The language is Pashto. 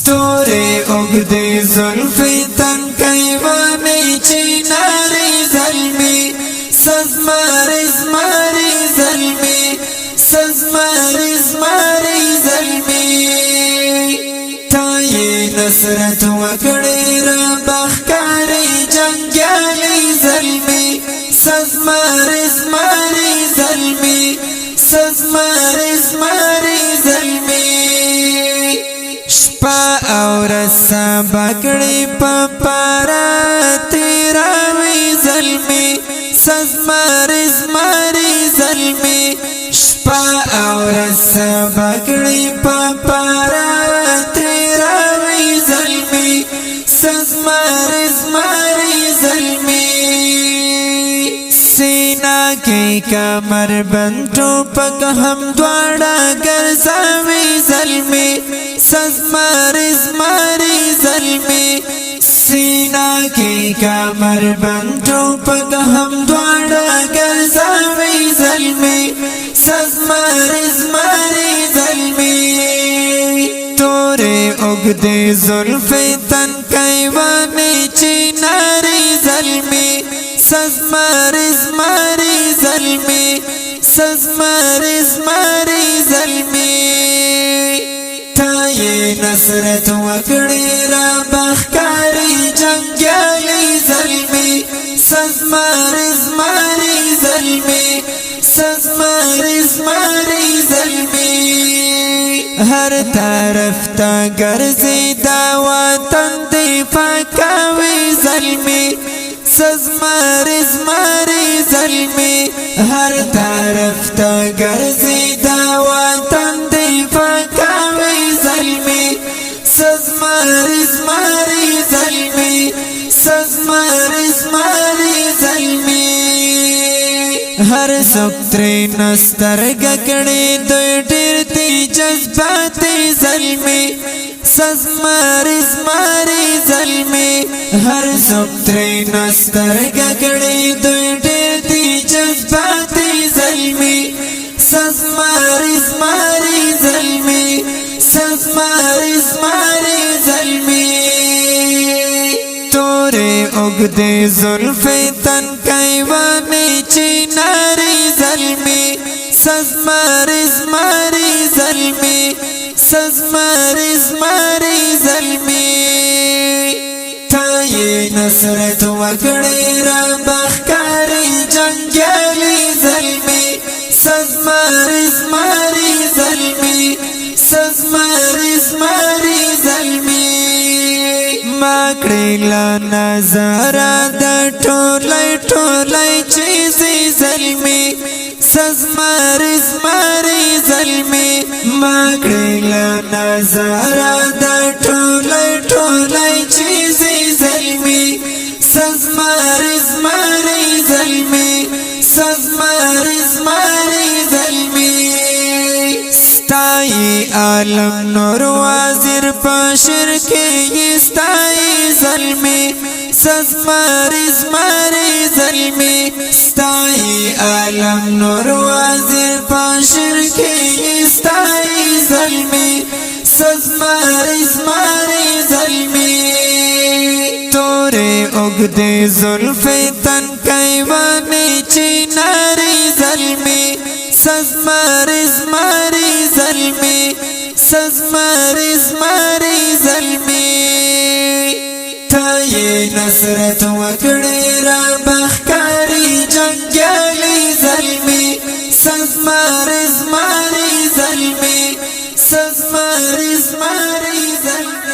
تورے اگدے زلفی تنکئی وانی چیناری ظلمی سزماری زماری ظلمی سزماری زماری ظلمی تائی نصرت وکڑی را بخکاری جنگیالی ظلمی سزماری زماری ظلمی سزماری زماری ظلمی اور سبکڑی پپارا تیراوی ظلمی سزماری زماری ظلمی شپا اور سبکڑی پپارا تیراوی ظلمی سزماری زماری ظلمی سینا کی کمر بندو پک ہم دوڑا گرزاوی ظلمی سزماری زماری ظلمی سینا کی کمر بندو پک ہم دوڑا گرزاوی ظلمی سزماری زماری ظلمی تورے اگدے زلفی تنکئی وانی چیناری ظلمی سزماری زماری ظلمی سزماری زماری ظلمی تائی نصرت وکڑی را بخکاری جنگیالی ظلمی سزماری زماری ظلمی سزماری زماری ظلمی ہر طرف تا گرزی دا وطن دفاع کوي ظلمی سزماری زماری ظلمی ہر طرف تا گرزی دا وطن دفاع کوي ظلمی سزماری زماری ظلمی سزماری زماری ظلمی ہر سکتری نستر گکڑی دوی ډیر دی جذباتی ظلمی سزماری زماری ظلمی ہر سکتری نستر گکڑی دوی ډیر دی جذباتی ظلمی سزماری زماری ظلمی سزماری زماری ظلمی تورے اگدے زلفی تنکئی وانی چیناری ظلمی سزماری زماری ظلمی سزماری زماری ظلمی تائی نصرت وکڑی را بخکاری جنگیالی ظلمی سزماری زماری ظلمی سزماری زماری ظلمی ماکڑی لانا زارا دا ٹولائی ٹولائی چیزی ظلمی سزماری زماری ظلمی ماکڑی لانا زارا دا ٹولائی ٹولائی چیزی ظلمی سزماری زماری ظلمی سزماری زماری ظلمی ستائی عالم نور وازر پاشر کے یہ ستائی ظلمی سزماری زماری ظلمی ستائی عالم نور وازر پاشر کے یہ ستائی ظلمی سزماری زماری ظلمی تورے اگدے زلفی تنکئی وانی چیناری ظلمی سزماری زماری ظلمی سزماری زماری ظلمی تائی نصرت وکڑی را بخکاری جنگیالی ظلمی سزماری زماری ظلمی سزماری زماری ظلمی